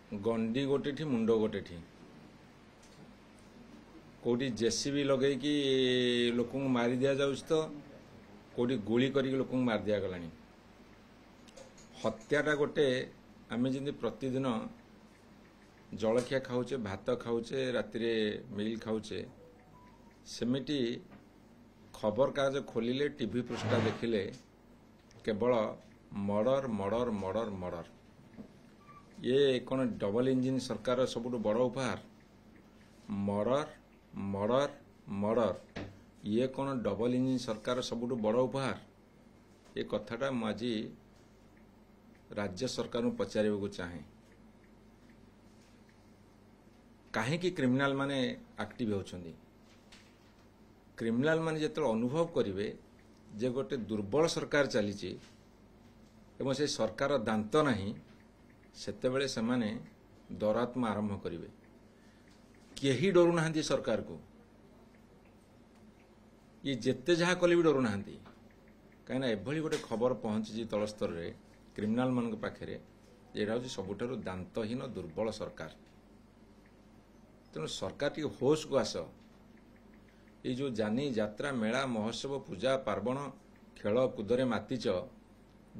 गंडी गोटेठी मुंड गोटेठी कौटी जेसीबी लगे कि लोक मारी दि जाऊँ तो कौटी गुली कर लोक मार दिया गला हत्याटा गोटे आम जमी प्रतिदिन जलखिया खाऊचे भात खाऊचे राति मिल खाऊचे सेमिटी खबर कागज खोलिले टीवी पृष्ठा देखिले केवल मर्डर मर्डर मर्डर मर्डर ये कौन डबल इंजिन सरकार सबुठ बड़ उपहार मर्डर मर्डर मर्डर ये कौन डबल इंजिन सरकार सबुठ बड़ उपहार ये कथाटा मुझे राज्य सरकार पचार चाहे कहीं क्रिमिनाल माने एक्टिव होती क्रिमिनाल माने जो अनुभव करेंगे जे गोटे दुर्बल सरकार चली से सरकार दांत नहीं सेतेबेले से माने दौरात्मा आरंभ करेंगे केही डरू ना सरकार को ये जिते जहाँ कले भी डरू ना कहीं एभली गोटे खबर पहुंची तल स्तर में क्रिमिनाल मान पाखे यहाँ हूँ सबुठ दांतहीन दुर्बल सरकार तेणु सरकार टी होश को आस ये जो जानी यात्रा मेला महोत्सव पूजा पार्वण खेल कूदरे मातिच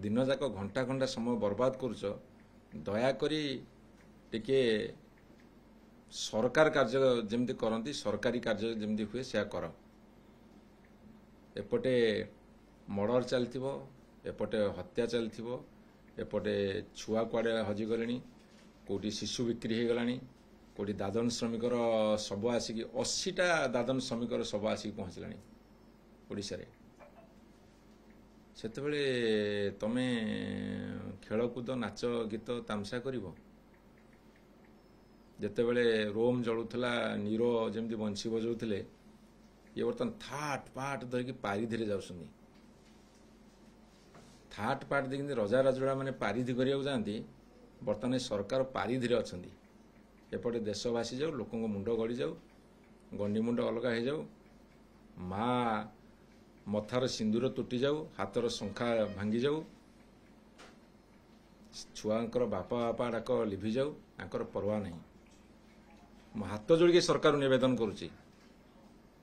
दिन जाक घंटा घंटा समय बर्बाद करुच दयाकोरी टिके सरकार कार्य जमती करती सरकारी कार्य जमती हुए से कर एपटे मर्डर चलथिबो एपटे हत्या चलथिबो एपटे छुआ कुआडे हजिगले कोटी शिशु बिक्री हो गलानी कोटी दादन श्रमिकर शव आसिक 80टा दादन श्रमिकर शव आसिक पहुंचला ओडिशा रे सेतेबेले तमे खेलकूद नाच गीत तामसा करिवो जेतेबेले रोम जलुथला नीरो जेमती बंशी बजाउथिले ये बर्तन थाट पाट धरिकी पारिधि जाउछन्ती थाट पाट देखिए रजा राजड़ा मैंने पारिधि करिया जाती बर्तमान सरकार पारिधि अछंती एपटे देश भासी जाऊ लोक मुंड गड़ी जाऊ गंडी मुंड अलग हो जाऊ माँ मथार सिंदूर तुटी जाऊ हाथर शंखा भांगी जाऊ छुआंकर बापा बापा डाक लिभि जाऊ आंकर परवा नहीं मो हाथ जोड़ी सरकार निवेदन करुच्ची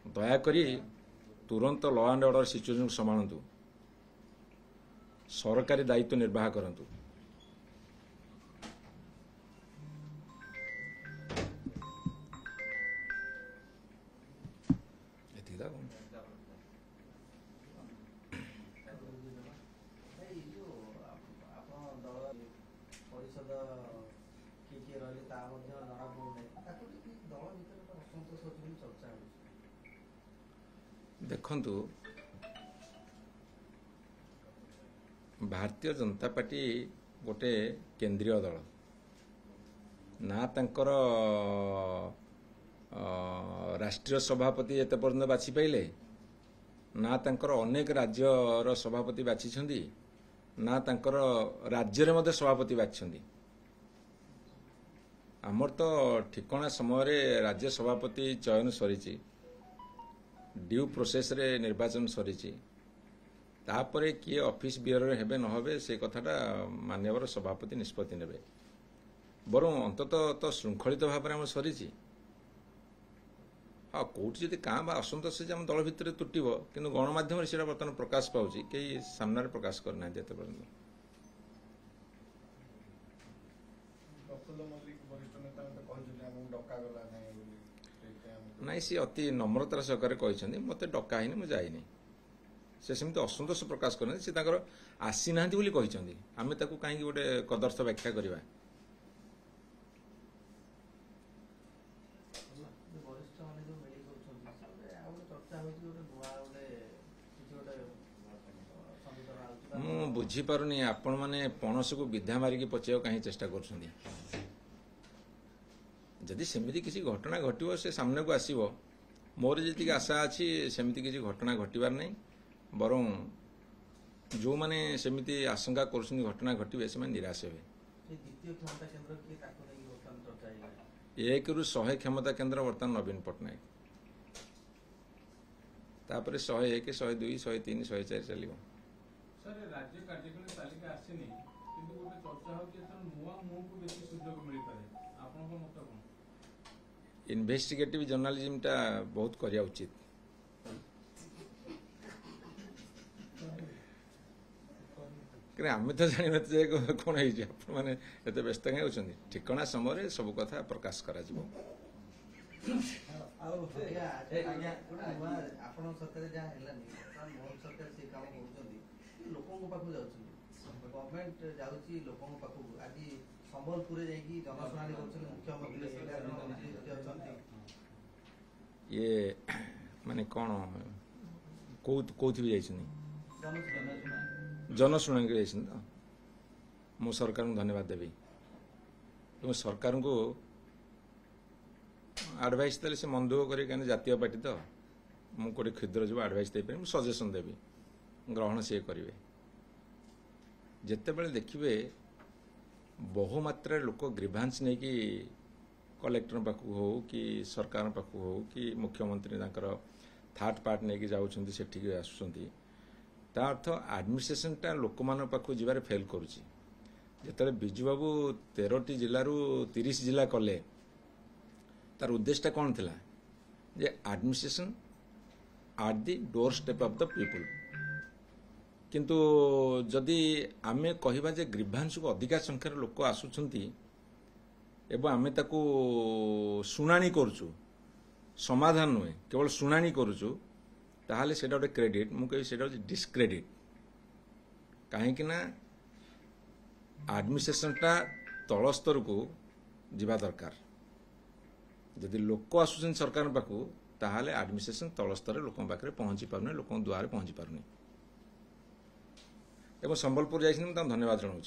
दयाकोरी तुरंत लॉ एंड ऑर्डर सिचुएशन संभालतु सरकारी दायित्व निर्वाह करंतु देखंतु भारतीय जनता पार्टी गोटे केंद्रीय दल ना तांकर राष्ट्रीय सभापति एते पर्यंत बाछि पाइले ना तांकर अनेक राज्यर सभापति बाछिछंदी ना तांकर राज्य रे मध्य सभापति बाछिछंदी आमर तो ठिकणा समय रे राज्य सभापति चयन सरीची ड्यू प्रोसेस रे निर्वाचन सरीची तापरे किए ऑफिस बियर हेबे न हेबे से कथाटा मान्यवर सभापति निष्पत्ति नेबे बरं अंततः तो श्रृंखलित भाव में सरीची हाँ कौटी जदि काँ बा असंतोष आम दल भितर तुटब कि गणमाध्यम से बर्तमान प्रकाश पाऊँ कई सामने प्रकाश करना एत पर्यटन नाई सी अति नम्रतार सहकार कहते मत डका ही मुझे जाइनी से सेमती असंतोष प्रकाश करना से आसी ना आम कहीं गोटे कदर्थ व्याख्या करवा मु बुझीपारुनी आपण मैंने पणस को विधा मारिकी पचाइक कहीं चेष्टा कर जदि सेमती किसी घटना घटव से सामने को आसव मोर जी आशा अच्छी सेमती किसी घटना घटबार नहीं बरं जो मैंने सेमती आशंका कर घटना घटवे से निराश हे एक रु 100 क्षमता केन्द्र बर्तमान नवीन पट्टनायक तापर 101 102 103 104 चलो सर राज्य कार्यक्रम तालिका आसेनी किंतु गोटे चर्चा हो कि नुआ मुह को बेसी सुजोग मिल पारे इन्वेस्टिगेटिव जर्नालिज्मटा बहुत करिया उचित। आम तो जानी कौन मैंने एत व्यस्त कहीं होती ठिकना समय सब कथा प्रकाश कर ये माने कौन कौथि भी जाइछनी जनशुणानी जाइछन तो मु सरकार को धन्यवाद देवी तुम सरकार को एडवाइस देले से मन दुख करी जातीय पार्टी तो मु कोटे क्षुद्र जो एडवाइस दे पारे सजेशन देवी ग्रहण सी करेंगे जिते बड़े देखिए बहुमात्रा लोक ग्रीभांस नहीं कि कलेक्टर पाखक हो कि सरकार पाखक हो कि मुख्यमंत्री थर्ड पार्ट नहीं कि जाऊँच से आसुँच ता अर्थ एडमिनिस्ट्रेशनटा लोक मान पाखक जीवार फेल करुच्ची जिते बिजू बाबू 13टी जिलू 30 जिला कले तार उद्देश्यटा कौन थिला जे administration at the door step of the people किंतु जदि आमे कहिबा जे ग्रीभांस को अधिका संख्यार लोक आसुछंती एवं आमे ताकू शुणाणी करूछु समाधान नुहे केवल शुणाणी करूछु ताहले सेटा गोटे क्रेडिट मु कहि सेटा डिस्क्रेडिट कहीं ना एडमिनिस्ट्रेशनटा तल स्तर को जीवा दरकार जदि लोक आसुछन सरकार पाखु ताहले एडमिनिस्ट्रेशन तल स्तर लोक पाखे पहुंची पारुनी लोक द्वारे पहुंची पारुनी एवं संबलपुर जाइछन धन्यवाद जनाऊँ।